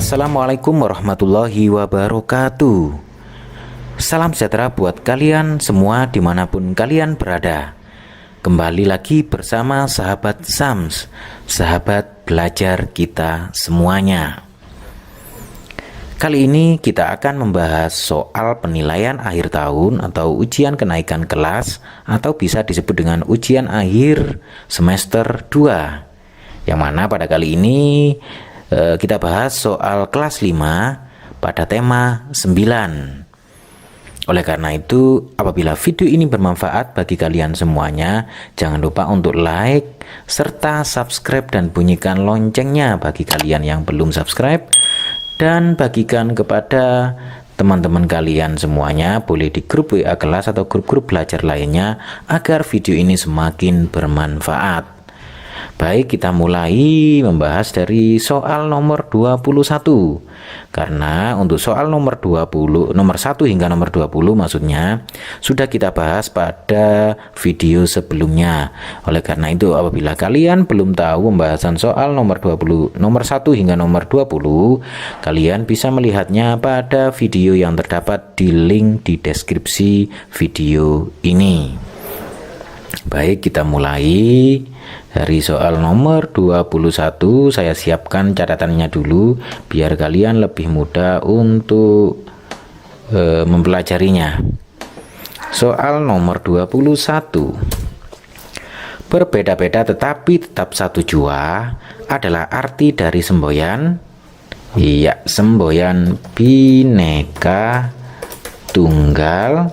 Assalamualaikum warahmatullahi wabarakatuh. Salam sejahtera buat kalian semua dimanapun kalian berada. Kembali lagi bersama sahabat Sams, sahabat belajar kita semuanya. Kali ini kita akan membahas soal penilaian akhir tahun atau ujian kenaikan kelas, atau bisa disebut dengan ujian akhir semester 2. Yang mana pada kali ini kita bahas soal kelas 5 pada tema 9. Oleh karena itu, apabila video ini bermanfaat bagi kalian semuanya, jangan lupa untuk like serta subscribe dan bunyikan loncengnya bagi kalian yang belum subscribe, dan bagikan kepada teman-teman kalian semuanya, boleh di grup WA kelas atau grup-grup belajar lainnya, agar video ini semakin bermanfaat. Baik, kita mulai membahas dari soal nomor 21. Karena untuk soal nomor 1 hingga nomor 20 maksudnya sudah kita bahas pada video sebelumnya. Oleh karena itu, apabila kalian belum tahu pembahasan soal nomor 1 hingga nomor 20, kalian bisa melihatnya pada video yang terdapat di link di deskripsi video ini. Baik, kita mulai dari soal nomor 21. Saya siapkan catatannya dulu biar kalian lebih mudah untuk mempelajarinya. Soal nomor 21. Berbeda-beda tetapi tetap satu jua adalah arti dari semboyan. Iya, semboyan Bhinneka Tunggal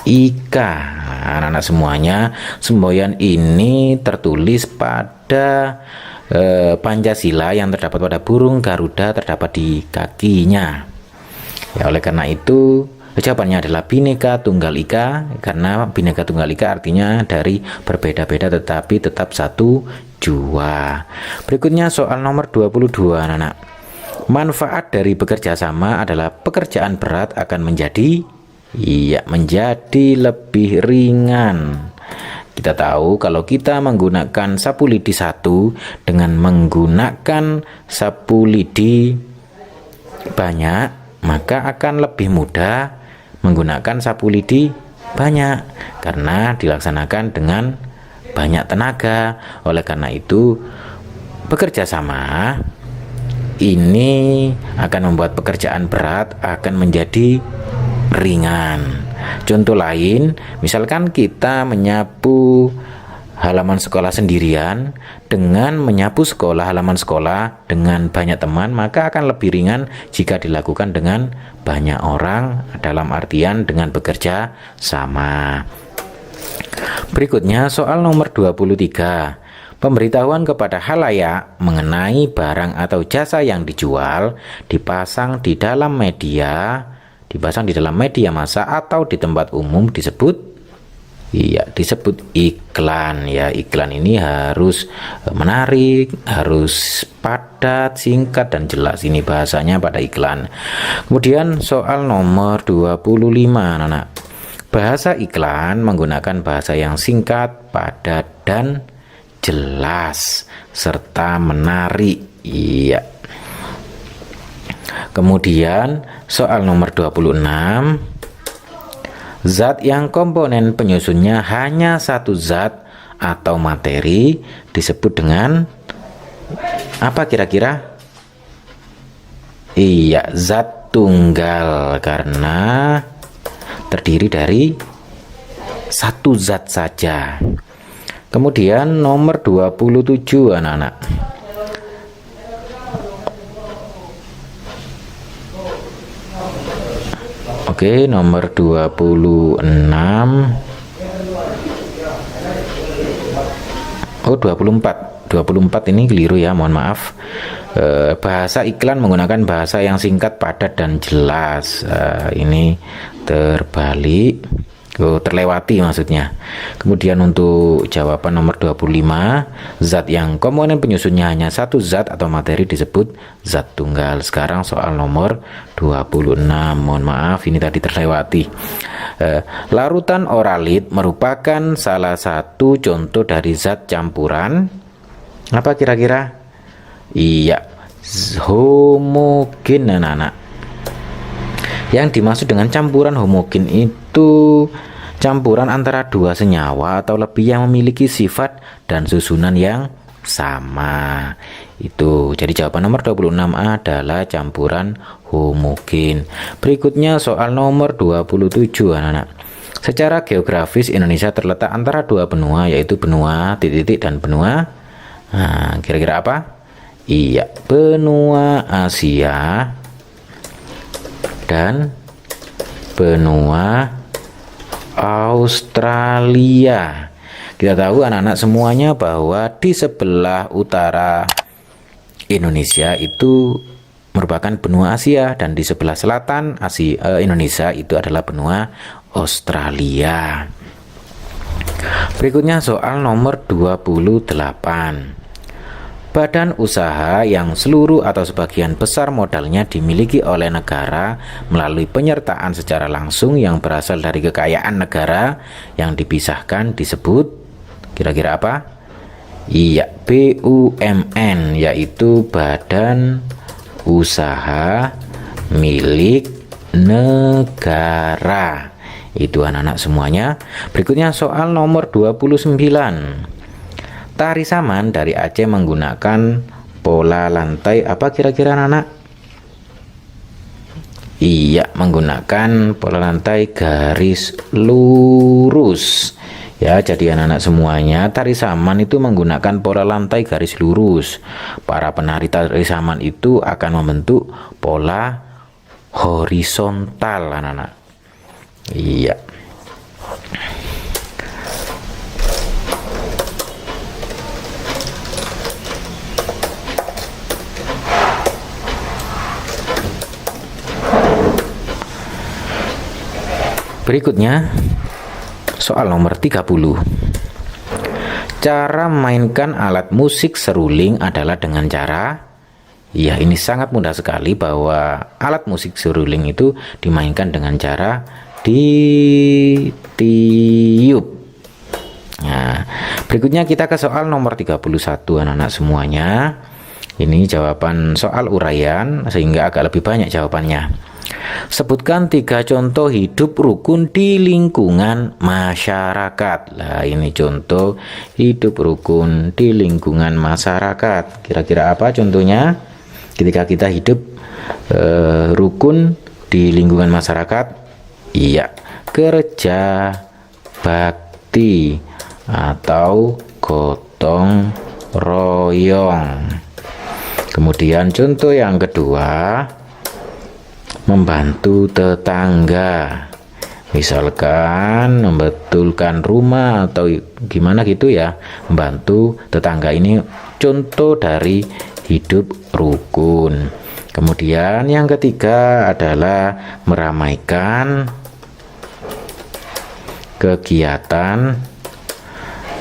Ika. Anak-anak semuanya, semboyan ini tertulis pada Pancasila yang terdapat pada burung Garuda terdapat di kakinya. Ya, oleh karena itu jawabannya adalah Bhinneka Tunggal Ika, karena Bhinneka Tunggal Ika artinya dari berbeda-beda tetapi tetap satu jua. Berikutnya soal nomor 22, anak-anak. Manfaat dari bekerja sama adalah pekerjaan berat akan menjadi lebih ringan. Kita tahu kalau kita menggunakan sapu lidi 1 dengan menggunakan sapu lidi banyak, maka akan lebih mudah menggunakan sapu lidi banyak karena dilaksanakan dengan banyak tenaga. Oleh karena itu, bekerja sama ini akan membuat pekerjaan berat akan menjadi ringan. Contoh lain, misalkan kita menyapu halaman sekolah sendirian dengan menyapu halaman sekolah dengan banyak teman, maka akan lebih ringan jika dilakukan dengan banyak orang, dalam artian dengan bekerja sama. Berikutnya soal nomor 23. Pemberitahuan kepada khalayak mengenai barang atau jasa yang dijual dipasang di dalam media massa atau di tempat umum disebut iklan. Ya, iklan ini harus menarik, harus padat, singkat dan jelas. Ini bahasanya pada iklan. Kemudian soal nomor 25, anak-anak. Bahasa iklan menggunakan bahasa yang singkat, padat dan jelas serta menarik. Iya. Kemudian soal nomor 26. Zat yang komponen penyusunnya hanya satu zat atau materi disebut dengan apa kira-kira? Iya, zat tunggal karena terdiri dari satu zat saja. Kemudian nomor 27, anak-anak. Oke, nomor 26. 24 ini keliru ya, mohon maaf. Bahasa iklan menggunakan bahasa yang singkat, padat dan jelas. Ini terbalik. Terlewati maksudnya. Kemudian untuk jawaban nomor 25, zat yang komponen penyusunnya hanya satu zat atau materi disebut zat tunggal. Sekarang soal nomor 26, mohon maaf ini tadi terlewati. Larutan oralit merupakan salah satu contoh dari zat campuran apa kira-kira? Iya, homogen anak-anak. Yang dimaksud dengan campuran homogen itu campuran antara dua senyawa atau lebih yang memiliki sifat dan susunan yang sama. Itu jadi jawaban nomor 26A adalah campuran homogen. Berikutnya soal nomor 27 anak-anak. Secara geografis Indonesia terletak antara dua benua, yaitu benua titik-titik dan benua, nah kira-kira apa? Iya, benua Asia dan benua Australia. Kita tahu anak-anak semuanya bahwa di sebelah utara Indonesia itu merupakan benua Asia dan di sebelah selatan Indonesia itu adalah benua Australia. Berikutnya soal nomor 28. Badan usaha yang seluruh atau sebagian besar modalnya dimiliki oleh negara melalui penyertaan secara langsung yang berasal dari kekayaan negara yang dipisahkan disebut kira-kira apa? Iya, BUMN, yaitu Badan Usaha Milik Negara. Itu anak-anak semuanya. Berikutnya soal nomor 29. Tari Saman dari Aceh menggunakan pola lantai apa kira-kira anak-anak? Iya, menggunakan pola lantai garis lurus. Ya, jadi anak-anak semuanya tari saman itu menggunakan pola lantai garis lurus. Para penari tari saman itu akan membentuk pola horizontal anak-anak. Iya. Berikutnya soal nomor 30. Cara memainkan alat musik seruling adalah dengan cara, ya ini sangat mudah sekali bahwa alat musik seruling itu dimainkan dengan cara ditiup. Nah, berikutnya kita ke soal nomor 31 anak-anak semuanya. Ini jawaban soal uraian sehingga agak lebih banyak jawabannya. Sebutkan 3 contoh hidup rukun di lingkungan masyarakat. Nah, ini contoh hidup rukun di lingkungan masyarakat. Kira-kira apa contohnya? Ketika kita hidup rukun di lingkungan masyarakat, iya, kerja bakti atau gotong royong. Kemudian contoh yang kedua, membantu tetangga, misalkan membetulkan rumah atau gimana gitu ya, membantu tetangga. Ini contoh dari hidup rukun. Kemudian yang ketiga adalah meramaikan kegiatan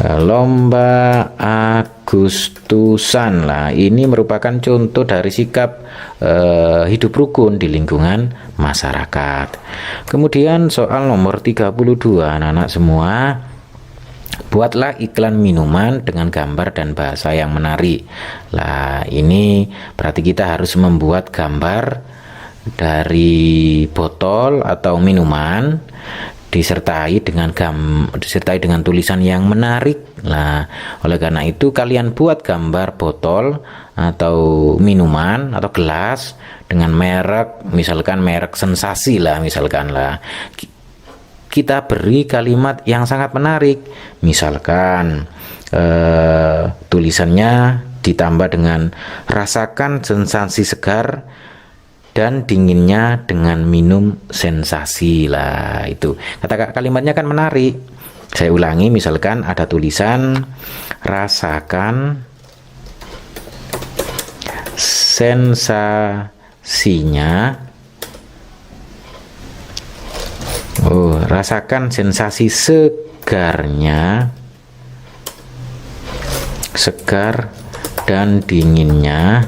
lomba Agustusan. Lah, ini merupakan contoh dari sikap hidup rukun di lingkungan masyarakat. Kemudian soal nomor 32 anak-anak semua. Buatlah iklan minuman dengan gambar dan bahasa yang menarik. Lah, ini berarti kita harus membuat gambar dari botol atau minuman disertai dengan tulisan yang menarik. Nah, oleh karena itu kalian buat gambar botol atau minuman atau gelas dengan merek, misalkan merek Sensasi lah, misalkan lah. Kita beri kalimat yang sangat menarik, misalkan tulisannya ditambah dengan rasakan sensasi segar dan dinginnya dengan minum Sensasi. Lah, itu kata kalimatnya kan menarik. Saya ulangi, misalkan ada tulisan rasakan sensasinya, rasakan sensasi segarnya, segar dan dinginnya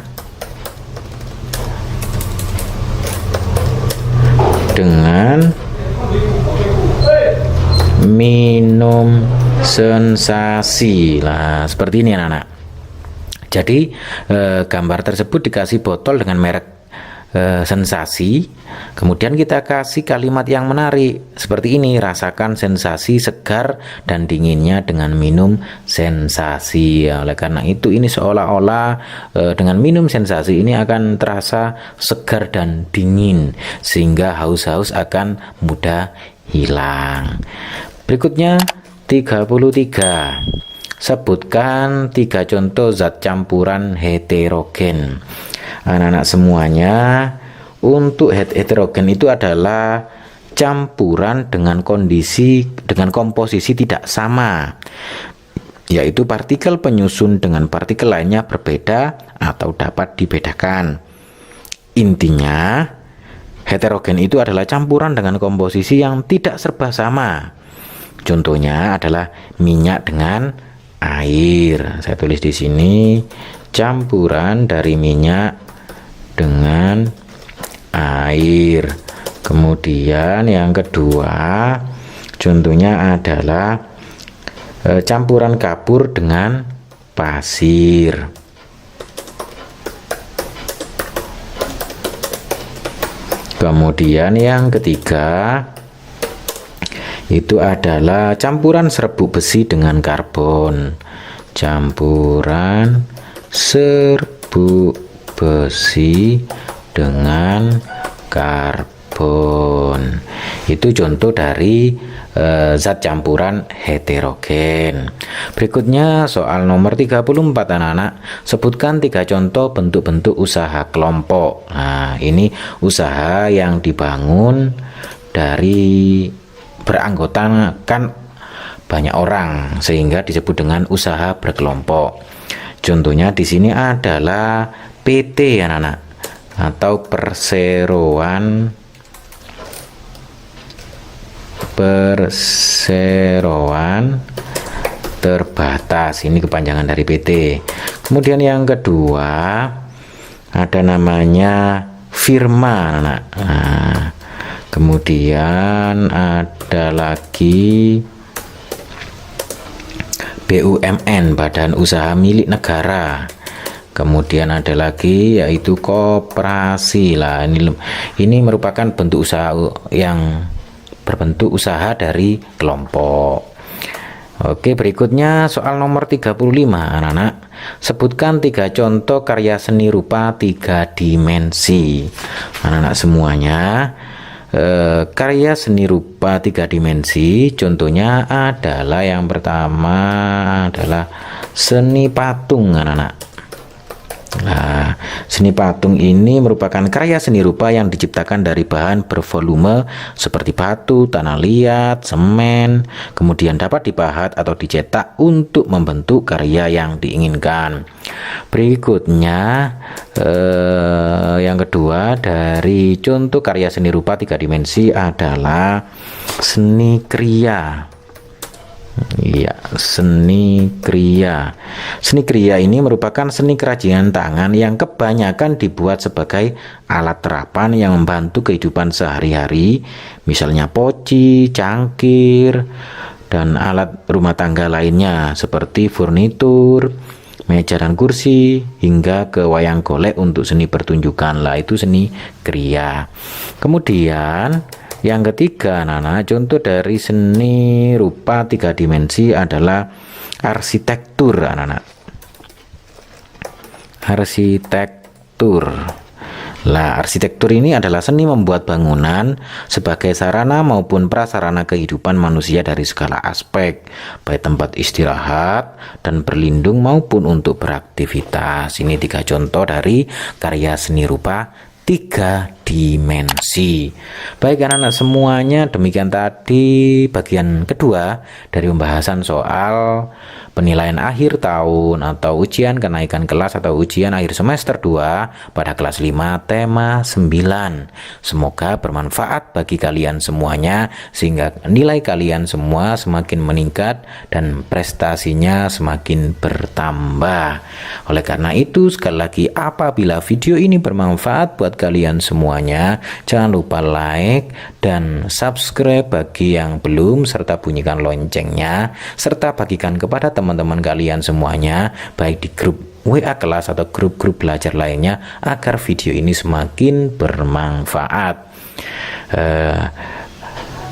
dengan minum Sensasi. Lah, seperti ini anak-anak. Jadi gambar tersebut dikasih botol dengan merek sensasi, kemudian kita kasih kalimat yang menarik seperti ini: rasakan sensasi segar dan dinginnya dengan minum sensasi. Oleh karena itu ini seolah-olah dengan minum sensasi ini akan terasa segar dan dingin, sehingga haus-haus akan mudah hilang. Berikutnya 33. Sebutkan 3 contoh zat campuran heterogen. Anak-anak semuanya, untuk heterogen itu adalah campuran dengan komposisi tidak sama, yaitu partikel penyusun dengan partikel lainnya berbeda atau dapat dibedakan. Intinya, heterogen itu adalah campuran dengan komposisi yang tidak serba sama. Contohnya adalah minyak dengan air. Saya tulis di sini campuran dari minyak dengan air. Kemudian yang kedua contohnya adalah campuran kapur dengan pasir. Kemudian yang ketiga itu adalah campuran serbuk besi dengan karbon. Campuran serbuk besi dengan karbon. Itu contoh dari zat campuran heterogen. Berikutnya soal nomor 34 anak-anak. Sebutkan 3 contoh bentuk-bentuk usaha kelompok. Nah, ini usaha yang dibangun dari beranggotakan banyak orang sehingga disebut dengan usaha berkelompok. Contohnya di sini adalah PT anak-anak atau perseroan terbatas. Ini kepanjangan dari PT. Kemudian yang kedua ada namanya firma anak. Nah, kemudian ada lagi BUMN, badan usaha milik negara. Kemudian ada lagi yaitu koperasi lah. Ini merupakan bentuk usaha yang berbentuk usaha dari kelompok. Oke, berikutnya soal nomor 35 anak-anak. Sebutkan 3 contoh karya seni rupa 3 dimensi. Anak-anak semuanya, karya seni rupa 3 dimensi contohnya adalah yang pertama adalah seni patung anak-anak. Nah, seni patung ini merupakan karya seni rupa yang diciptakan dari bahan bervolume seperti batu, tanah liat, semen, kemudian dapat dipahat atau dicetak untuk membentuk karya yang diinginkan. Berikutnya yang kedua dari contoh karya seni rupa 3 dimensi adalah seni kriya. Iya, seni kriya. Seni kriya ini merupakan seni kerajinan tangan yang kebanyakan dibuat sebagai alat terapan yang membantu kehidupan sehari-hari, misalnya poci, cangkir, dan alat rumah tangga lainnya seperti furnitur, meja dan kursi, hingga ke wayang golek untuk seni pertunjukan lah, itu seni kriya. Kemudian yang ketiga, anak-anak, contoh dari seni rupa 3 dimensi adalah arsitektur, anak-anak. Arsitektur. Lah, arsitektur ini adalah seni membuat bangunan sebagai sarana maupun prasarana kehidupan manusia dari segala aspek, baik tempat istirahat dan berlindung maupun untuk beraktivitas. Ini 3 contoh dari karya seni rupa 3 dimensi. Baik anak-anak semuanya, demikian tadi bagian kedua dari pembahasan soal penilaian akhir tahun atau ujian kenaikan kelas atau ujian akhir semester 2 pada kelas 5 tema 9. Semoga bermanfaat bagi kalian semuanya sehingga nilai kalian semua semakin meningkat dan prestasinya semakin bertambah. Oleh karena itu sekali lagi, apabila video ini bermanfaat buat kalian semua, semuanya. Jangan lupa like dan subscribe bagi yang belum, serta bunyikan loncengnya, serta bagikan kepada teman-teman kalian semuanya, baik di grup WA kelas atau grup-grup belajar lainnya, agar video ini semakin bermanfaat.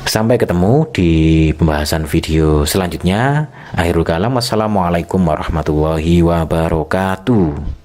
Sampai ketemu di pembahasan video selanjutnya. Akhirul kalam, wassalamualaikum warahmatullahi wabarakatuh.